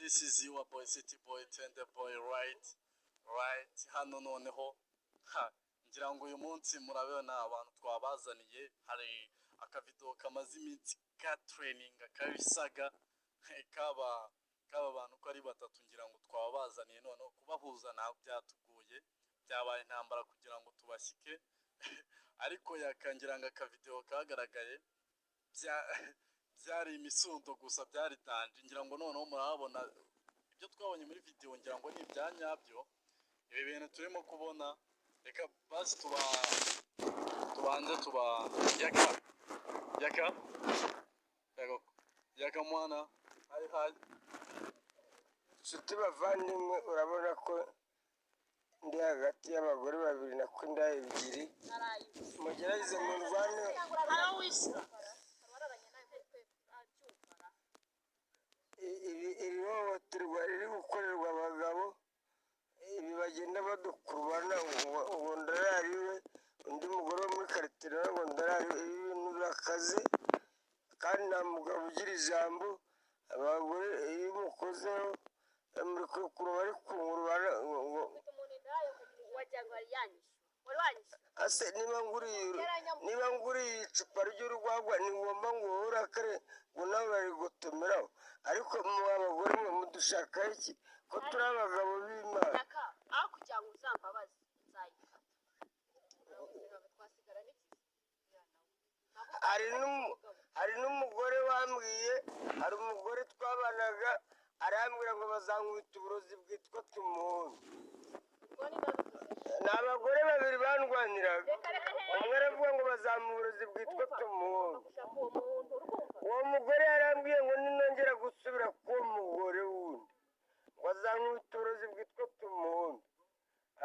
this is your boy City Boy Tender Boy right hano noneho ngira ngo uyu munsi murabona abantu twabazaniye hari akavideo kamaze iminsi ka training kabisaga kaba abantu ko ari batatu ngira ngo twabazaniye noneho kubahuza ntabwo byatuguye byabaye intambara kugira ngo tubashyike ariko yakangira ngo akavideo kagaragaye byari imisundo gusa byari danje ngira ngo noneho murabona ibyo twabonye muri video ngira ngo ni ibyanyabyo ibi bintu turimo kubona reka basi tubanze yaka mwana hai nshuti bavandimwe urabona ko ndi hagati y'abagore babiri na kwinda ebyiri mugerageze mu rwanda iri hohoterwa riri gukorerwa abagabo ibi bagenda badukurubana ubu ndarariwe undi mugore wo muri karitire ngo ndarariwe ibi bintu birakaze kandi nta mugabo ugira ijambo abagore iyo umukozeho muri kurukuruba bari kungurubana ase niba nguriye icupa ry'urwagwa ni ngomba ngo urakare ngo nawe barigotomeraho ariko mu abagore mwe mudushaka iki ko turi abagabo b'Imana aho kugira ngo uzambabaze nzayifata hari n'umugore wambwiye hari umugore twabanaga arambwira ngo bazankubita uburozi bwitwa tumuhungu ni abagore babiri bandwaniraga umwe aravuga ngo bazamuha uburozi bwitwa tumuhungu uwo mugore yarambwiye ngo ninongera gusubira k'uwo mugore wundi ngo azankubita uburozi bwitwa tumuhungu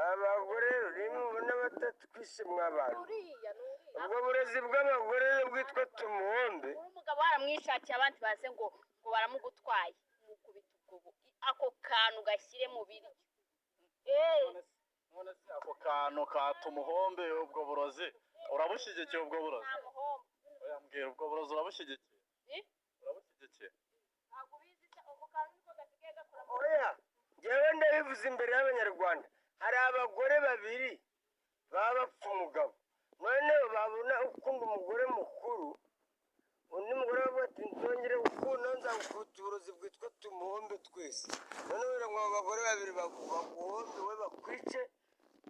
abagore nimubona batatwishe mw'abantu ubwo burozi bw'abagore bwitwa tumuhombe umugabo waramwishakiye abandi baze ngo baramugutwaye mukubita ubwo ako kantu gashyire mu biryo none se ako kantu ka tumuhombe ubwo burozi urabushigikiye ubwo burozi oya mbwira ubwo burozi urabushigikiye ntabwo bizi ako kantu niko gasigaye gakora oya njyewe ndabivuze imbere y'abanyarwanda hari abagore babiri baba bapfa umugabo noneho babona ukunda umugore mukuru undi mugore bavuga ati ntongere gukunda nzagukubita uburozi bwitwa tumuhombe twese noneho rero ngo abagore babiri baguhombe we bakwice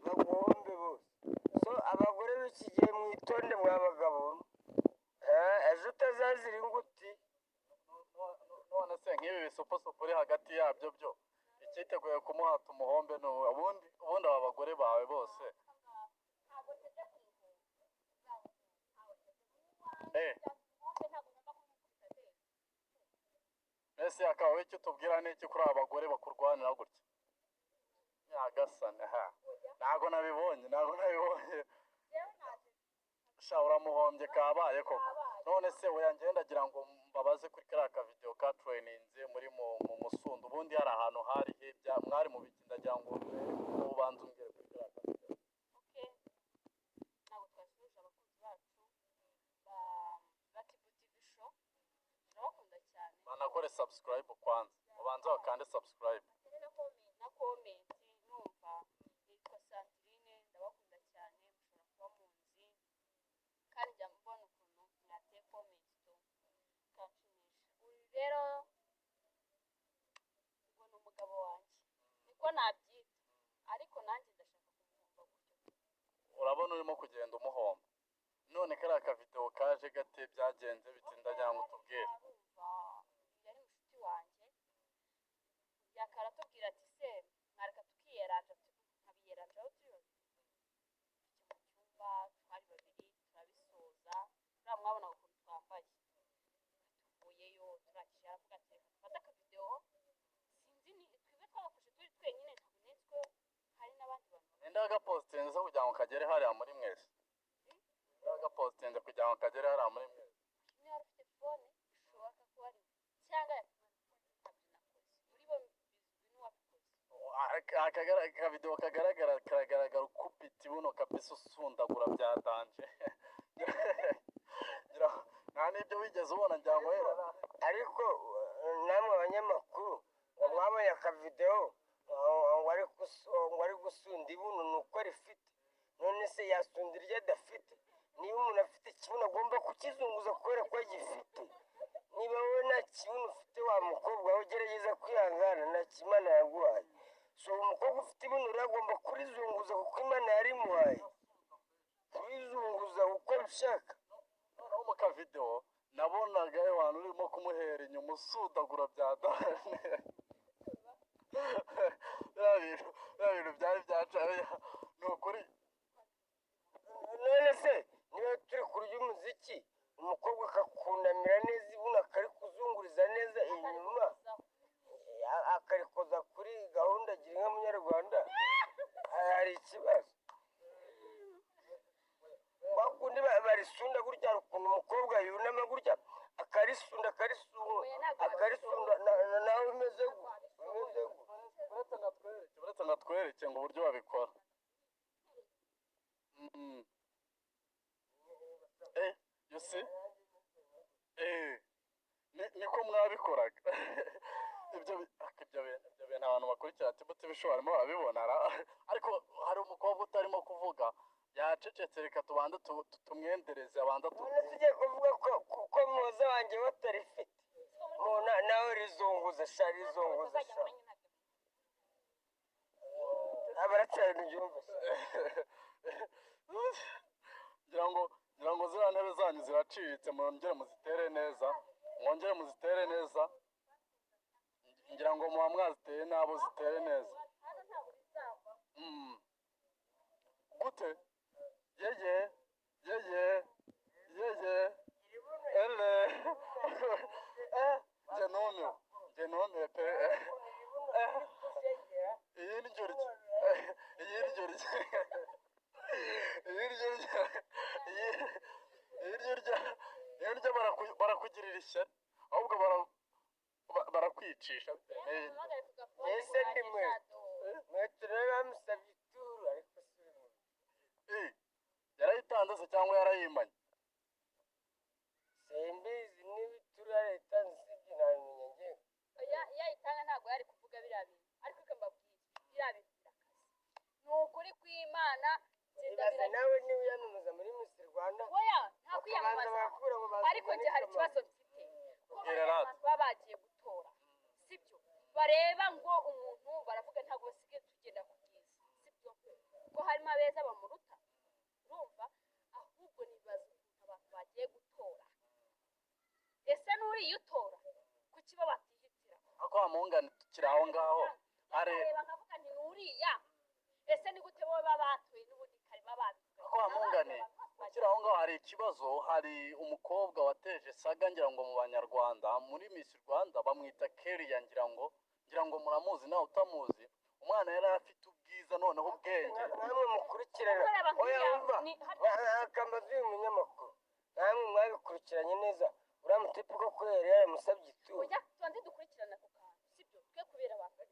baguhombe bose so abagore b'iki gihe mwitonde mw'abagabo ejo utazazira inguti none se nk'ibi bisupusupu uri hagati yabyo byo icyiteguye kumuhata umuhombe ni ubundi aba bagore bawe bose ese akaba icyo tubwira n'iki kuri aba bagore bakurwanira gutya nyagasane ntago nabibonye sha uramuhombye kabaye koko none se we ngendagira ngo mbabaze kuri kariya kavideo ka traininze muri mu musundo ubundi hari ahantu hari hebya mwari mu biki ndagira ngo ubanze umbwire kuri kariya kavideo ntabwo twasubije abakunzi bacu ba Tibu TV show turabakunda cyane banakore subscribe kwanza ubanza bakande subscribe na comment numva yitwa Sandrine ndabakunda cyane mushobora kuba munzi kandi njya mbona ukuntu mwateye comment kanshimisha uri rero ubona umugabo wanjye niko nabyita ariko nanjye ndashaka kumuhomba gutyo urabona urimo kugenda umuhomba none kariya kavideo kaje gate byagenze biti ndagira ngo tubwire yari inshuti wanjye yakara tubwira ati se mwareka tukiyeranja nkabiyeranja aho turi mu cyumba twari babiri turabisoza uriya mwabona ukuntu twambaye tuvuyeyo turangije aravuga ati reka dufate akavideo sinzi ni twebwe twagafashe turi twenyine ntabwo hari n'abandi bantu nenda agapostinze kugira ngo kagere hariya muri mwese agapostinze kugira ngo kagere hariya muri mwese niba wari ufite fone bishoboka ko ari cyangwa muri bo bizwi n'uwabikoze akavideo kagaragara ukupita ibuno kabisa usundagura bya danje nta n'ibyo wigeze ubona njya ngo ariko namwe abanyamakuru mwaba nabonye akavidewo ngo ari gusunda ibuno ni uko rifite none se yasunda iryo adafite niba umuntu afite ikibuno agomba kukizunguza kubera ko agifite niba wowe nta kibuno ufite wa mukobwa we ugerageza kwihangana nta kimana yaguhaye so umukobwa ufite ibuno rero agomba kurizunguza kuko imana yarimuhaye kurizunguza uko bishaka. noneho mu kavidewo nabonaga abantu urimo kumuhera inyuma usudagura bya dane bya bintu byari byacaye ni ukuri. none se niba turi kurya umuziki umukobwa akakunamira neza ibuno akarikuzunguriza neza inyuma akarikoza kuri gahunda gira inka munyarwanda hari ikibazo. bakundi barisunda gutya hari ukuntu umukobwa yunama gutya akarisunda nawe umeze uretse ngatwereke ngo uburyo babikora. You see? Niko mwabikoraga ibyo bintu abantu bakurikira tibuti bishobora barimo barabibona ariko hari umukobwa utarimo kuvuga yacecetse reka tubanze tumwendereze abanza tugiye kuvuga ko muza wanjye batarifite nawe rizunguza sha abaracyari ibyumva ngira ngo ziriya ntebe zanyu ziracitse mwongere muzitere neza ngira ngo muba mwaziteye nabo zitere neza gute yeye ele genomeo pe iyi niryo barakugirira ishyari ahubwo barakwicisha. ese ndi mwetu rero bamusabye ituru ariko yarayitanze se cyangwa yarayimanye simbizi niba ituru yarayitanze sibyo nabimenya ngewe yayitanga ntabwo yari kuvuga biriya bintu ariko ikambabwira biriya bintu birakaze ni ukuri kw'Imana. ibaze nawe niba uyamamaza muri Miss Rwanda oya nta kwiyamamaza ariko njye hari ikibazo mfite ko abantu baba bagiye gutora sibyo bareba ngo umuntu baravuga ntabwo basigaye tugenda ku byiza sibyo ko harimo abeza bamuruta urumva ahubwo nibaza ukuntu abantu bagiye gutora ese n'uriya utora kuki bo batihitira ako amungane tukiri aho ngaho areba nkavuga nti n'uriya ese ni gute bo baba batoye n'ubundi kare baba ako amungane tukiri aho ngaho hari ikibazo hari umukobwa wateje saga ngira ngo mu banyarwanda muri Miss Rwanda bamwita Keria ngira ngo muramuzi nawe utamuzi umwana yari afite ubwiza noneho ubwenge namwe mukurikirana oya umva akambaza uyu munyamakuru namwe mwabikurikiranye neza uriya mutipe ko kubera yaramusabye ituru oya tubanze dukurikirana ako kantu sibyo twe kubera abantu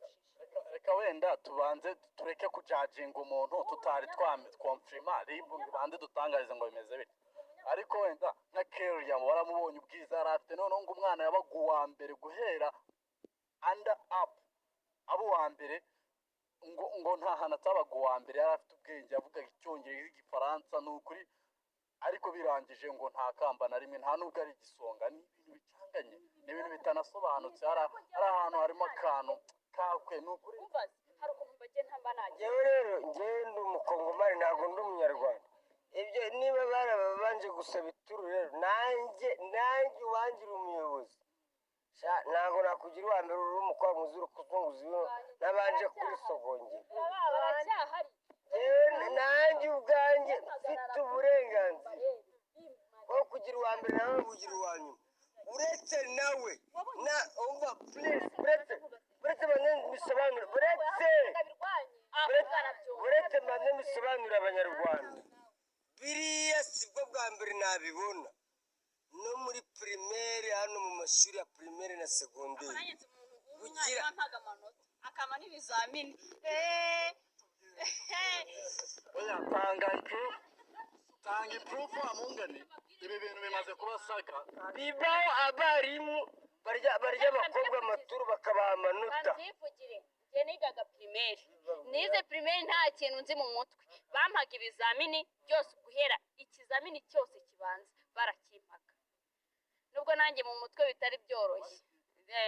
reka wenda tubanze tureke kujajinga umuntu tutari twamfirima ribu banze dutangarize ngo bimeze bityo ariko wenda nka Keria waramubonye ubwiza yari afite noneho ngo umwana yabaga uwa mbere guhera under up abo uwa mbere ngo nta hantu atabaga uwa mbere yari afite ubwenge yavugaga icyongereza igifaransa ni ukuri ariko birangije ngo nta kamba na rimwe nta nubwo ari igisonga ni ibintu bicanganye ni ibintu bitanasobanutse hari ahantu harimo akantu kakwe ni ukuri hari ukuntu bagiye ntambanage njyewe rero njyewe ndi umukongomani ntabwo ndi umunyarwanda ibyo niba barababanje gusaba ituru rero nanjye uwangira umuyobozi ntabwo nakugira uwa mbere uri umukobwa muzi uri kuzunguza ibintu nabanje kurisogongera nanjye ubwanjye mfite uburenganzira bwo kugira uwa mbere nawe bugira uwa nyuma uretse nawe umva please uretse banze bisobanura uretse banze bisobanura abanyarwanda biriya sibwo bwa mbere nabibona no muri primaire hano mu mashuri ya primaire na segonderi kugira akama n'ibizamini oya tanga improve amungane ibi bintu bimaze kuba saga bibaho abarimu barya abakobwa amaturu bakabaha amanota. kanzivugire njye nigaga primaire nize primaire nta kintu nzi mu mutwe bampaga ibizamini byose guhera ikizamini cyose kibanza barakimpaga nubwo nanjye mu mutwe bitari byoroshye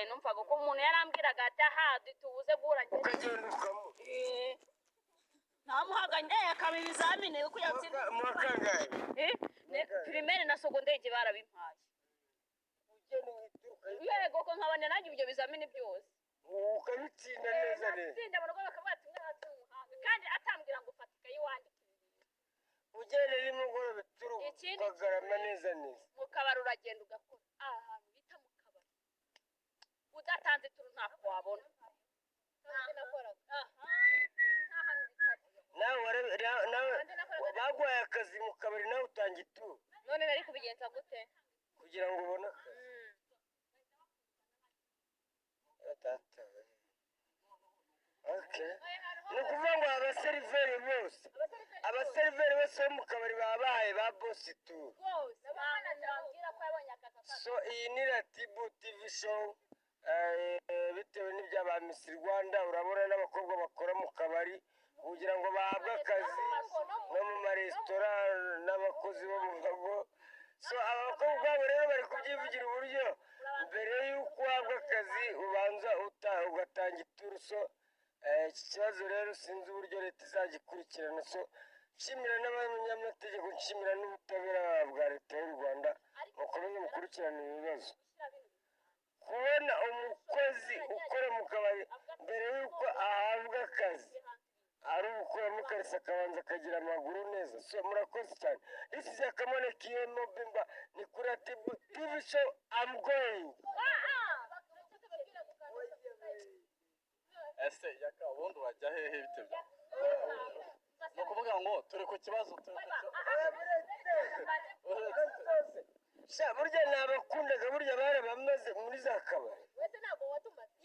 numvaga ko umuntu yarambwiraga ati aha tubuze guhura ukagenda ukamu namuhaga akaba ibizamini uko yatsinze mu wa kangahe primaire na secondaire barabimpaye ugenda uhituka yego ko nkabona nanjye ibyo bizamini byose ukabitsinda neza neza natsinda mu rugo bakavuga ati mwana umuhanga kandi atambwira ngo ufatika yiwandike ugenda nimugoroba turu ukagarama neza neza mu kabari uragenda ugakora ahantu bita mu kabari udatanze turu ntako wabona nawe baguhaye akazi mu kabari nawe utanga ituru none nari kubigenza gute kugira ngo ubone akazi ni ukuvuga ngo abaseriveri bose bo mu kabari baba bahaye ba bosi turu so iyi ni Ratibu TV show bitewe n'ibya ba Miss Rwanda urabona n'abakobwa bakora mu kabari kugira ngo bahabwe akazi no mu maresitora n'abakozi bo mu rugo so abakobwa babo rero bari kubyivugira uburyo mbere y'uko uhabwa akazi ubanza ugatanga ituru so iki kibazo rero sinzi uburyo leta izagikurikirana so nshimira n'abanyamategeko nshimira n'ubutabera bwa leta y'u Rwanda mukomeze mukurikirana ibibazo kubona umukozi ukora mu kabari mbere y'uko ahabwa akazi ari ugukuramo ikarisa akabanza akagira amaguru neza so murakoze cyane this is Akamone Kiyemo Bimba ni kuri Ratibu TV show I'm going ese yaka ubundi wajya hehe bitebye ni ukuvuga ngo turi ku kibazo sha burya nabakundaga burya barabamaze muri za kabari wese ntabwo watumaze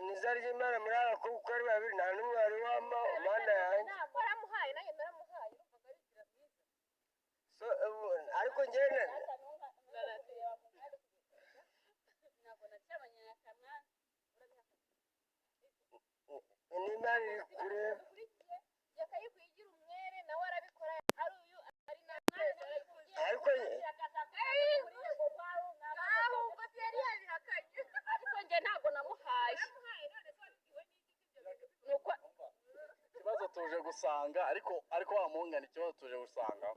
nizari ry'Imana muri abakobwa uko ari babiri nta n'umwe wari wama umwana yanjye waramuhaye nanjye naramuhaye urumvaga bigira byiza so ariko njyewe n'Imana iri kureba yakayikwigira umwere nawe arabikora ari uyu ari na ariko ahubwo yari yabihakanye ariko njye ntabwo namuhaye nuko ikibazo tuje gusanga ariko wa muhungana ikibazo tuje gusanga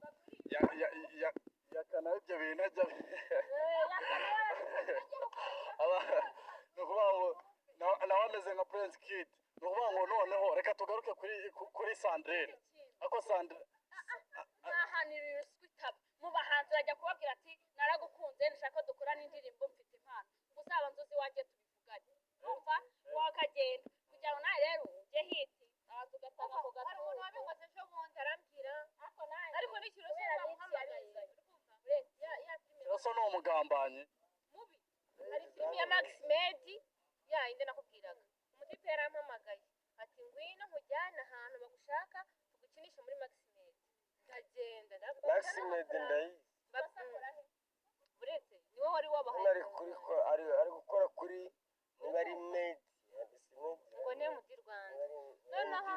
yakana ibyo bintu ajya ni ukuvuga ngo nawe ameze nka Prince Kid ni ukuvuga ngo noneho reka tugaruke kuri Sandrine ariko Sandrine nahanira iswitaba mu bahanzi bajya kubabwira ati naragukunze nshaka dukora n'indirimbo mfite impano uzaba nzuzi wanjye tubivugane umva wakagenda kugira ngo nawe rero ujye hiti abantu ugatanga ako gato hari umuntu wabikoze ejo bundi arambwira ariko n'ikintu cy'umuhamagaye so ni umugambanyi mubi hari filimi ya Max Medi indi nakubwiraga umutipe yarampamagaye ati ngwino nkujyane ahantu bagushaka tugukinisha muri Max Medi ndagenda Max Medi ndayizi uretse niwe wari wabahaye ari gukora kuri niba ari Medi ngo niyo mu Rwanda noneho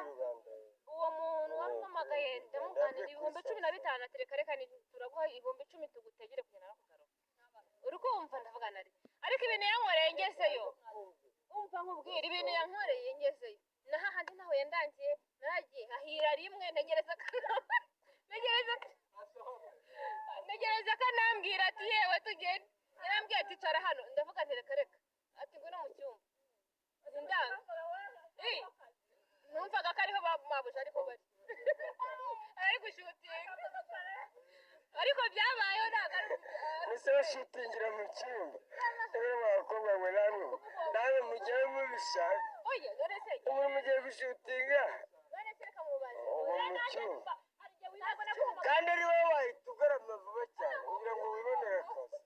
uwo muntu wampamagaye ndamuganira ibihumbi 15 atereka reka turaguha ibihumbi 10 tugutegere kugenda nakugaruka uri kumva ndavuga nari ariko ibintu yankoreye ngezeyo umva nkubwira ibintu yankoreye ngezeyo naha handi naho yandangiye naragiye hahira rimwe ntegereza kanambwira ati yewe tugende yarambwiye ati cara hano ndavuga nti reka ati ngwino mu cyumba ndanga numvaga ko ariho babuje ariko bari ari gushutinga ariko byabayeho ntabwo ari ese bashutingira mu cyumba rero abakobwa mwe namwe mugiye mubishaka oya dore se ubu mugiye gushutinga none se reka mubaze mu cyumba kandi ari wowe wahita ugarama vuba cyane kugira ngo wibonere akazi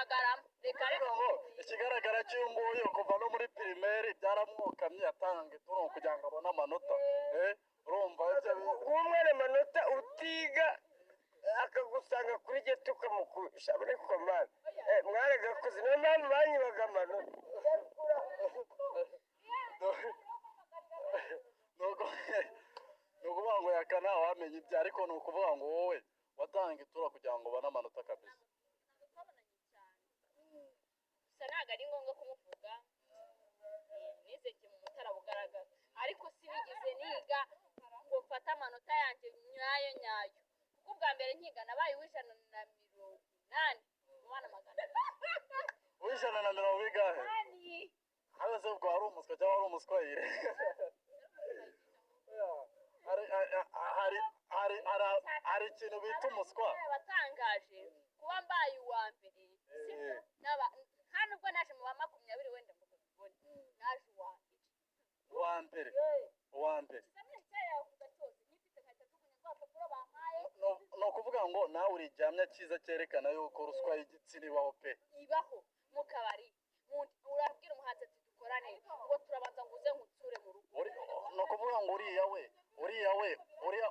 magarama reka reka ngo ikigaragara cy'uyu nguyu kuva no muri pirimeri byaramwokamye yatanga ituro kugira ngo abone amanota urumva umwana amanota utiga akagusanga kuri geto ukamukusha muri komande mwaragakoze niyo mpamvu banyibaga amanota ni ukuvuga ngo yakana wamenye ibyo ariko ni ukuvuga ngo wowe watanga ituro kugira ngo ubone amanota kabisa gusa ntabwo ari ngombwa kumuvuga nize jye mu mutara bugaragaza ariko sinigeze niga ngo mfate amanota yanjye nyayo kuko ubwa mbere nkiga nabaye uw'ijana na 80 mu bana magana uw'ijana na 80 igahe hageze ubwo wari umuswa cyangwa wari umuswayire hari ikintu bita umuswa batangaje kuba mbaye uwa mbere nta nubwo naje mu ba 20 wenda ngo mbone naje uwa mbere ni ukuvuga ngo nawe uri igihamya cyiza cyerekana yuko ruswa y'igitsina ibaho pe ibaho mu kabari urabwira umuhanzi ati dukorane ngo turabanza ngo uze nkutsure mu rugo ni ukuvuga ngo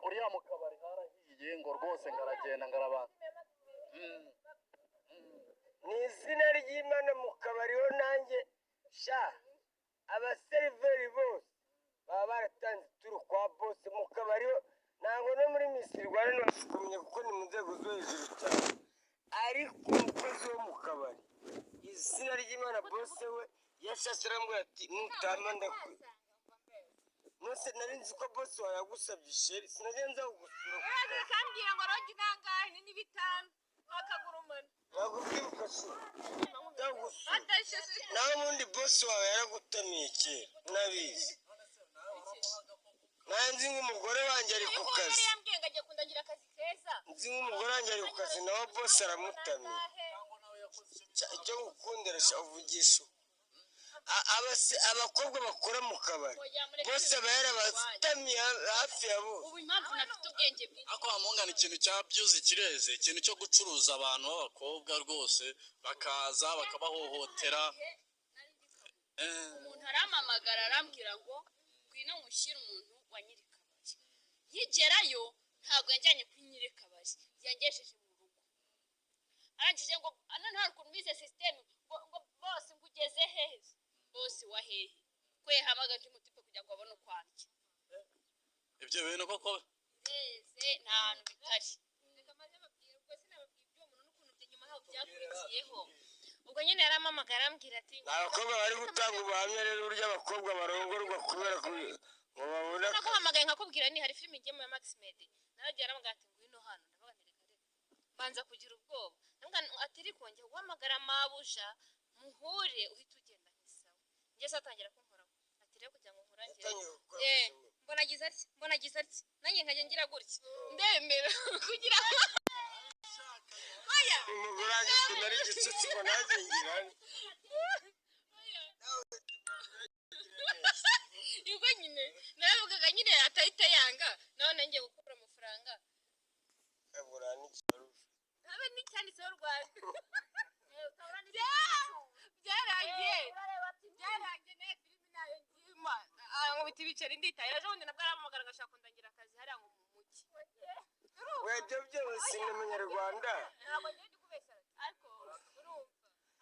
uriya mu kabari harahiye ngo rwose ngaragenda ngarabanza ni izina ry'Imana mu kabari ho nanjye sha abaseriveri bose baba baratanze ituro kwa bose mu kabari ho ntabwo no muri Miss Rwanda ntibasikumenya kuko ni mu nzego zo hejuru cyane ariko umukozi wo mu kabari izina ry'Imana bose we yashashe arambwira ati nutama ndakwiye nose nari nzi ko bose wayagusabye sheri sinagenza kugusura kambwira ngo rogi nangahe ni 5 akagura umwana bagubwibuka se ndagusura nawe ubundi bose wawe yaragutamiye kera nabizi nanzi nk'umugore wanjye ari ku kazi nzi nk'umugore wanjye ari ku kazi nawe bose aramutamiye icyo gukundira uvugisha abakobwa bakora mu kabari bose aba yarabatamiye hafi ya bose ubu impamvu nafite ubwenge bwinshi ako wamungana ikintu cyabyuze kireze ikintu cyo gucuruza abantu b'abakobwa rwose bakaza bakabahohotera umuntu arampamagara arambwira ngo ngwino mushyire umuntu wa nyirikabari yigerayo ntabwo yajyanye kuri nyirikabari yangejeje mu rugo arangije ngo nta rukuntu bize system ngo bose ngugeze hehe bose wa hehe kwe hamagaje umutipe kugira ngo abone ukwanjye ibyo bintu koko ese nta hantu bitari reka maze babwira ubwo sinababwiye ibyo umuntu n'ukuntu byo nyuma haho byakurikiyeho ubwo nyine yaramamagara arambwira ati abakobwa bari gutanga ubuhamya rero uburyo abakobwa barongorwa kubera ngo babona naguhamagaye nkakubwira ni hari filime igiyemo ya Maximede naragiye aramubwira ati ngwino hano ndavuga nti reka banza kugira ubwoba ndavuga ati ariko njye guhamagara mabuja muhure uhita ugenda nk'isawa njye satangira kunkora ati rero kugira ngo nkurangire mbona agize ati nanjye nkajya ngira gutya ndemera kugira umugore wanjye ukuntu ari igitsutsi ngo nanjye ngira yuko nyine naravugaga nyine atahita yanga nawe nanjye gukura amafaranga abura n'ikibarufi habe n'icyanditseho Rwanda byarangiye nayo filime nayo ngima nkubita ibiceri nditaye ejo bundi nabwo arampamagara ngashaka kundangira akazi hariya ngo mu mujyi webyo byose ni umunyarwanda ntabwo ngiye kubeshya ariko urumva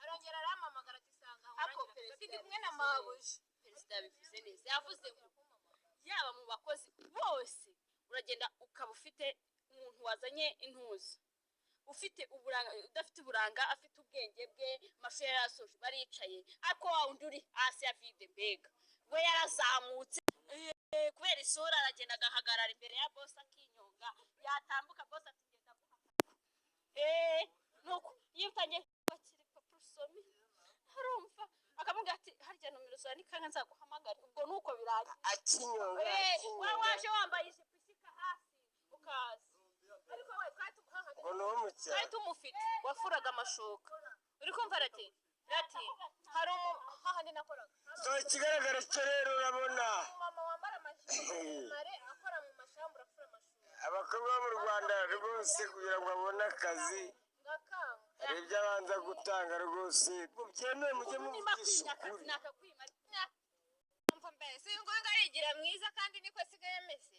arongera arampamagara ati sanga ako perezida kumwe na mabuja perezida yabivuze neza yavuze ngo yaba mu bakozi bose uragenda ukaba ufite umuntu wazanye intuza ufite uburanga udafite uburanga afite ubwenge bwe mashuri yarasoje baricaye ariko wa undi uri hasi ya vide mbega we yarazamutse kubera isura aragenda agahagarara imbere ya boss akinyonga yatambuka boss ati ngenda guhaka nuko yitangiye bakiri papusomi harumva akamubwira ati harya nomero zawe ni kanka nzaguhamagara ubwo nuko birangiye akinyonga we waje wambaye ijipo isika hasi ukaza ariko we twari tumufite wafuraga amashuka uri kumva ati hari hahandi nakoraga so ikigaragara cyo rero urabona mama wambara amajipo mare akora mu mashambura afura amashuka abakobwa bo mu Rwanda rwose kugira ngo babone akazi ngakanga hari ibyo abanza gutanga rwose byemewe mujye muvugisha ukuri nakakwima umva mbese uyu nguyu arigira mwiza kandi niko asigaye ameze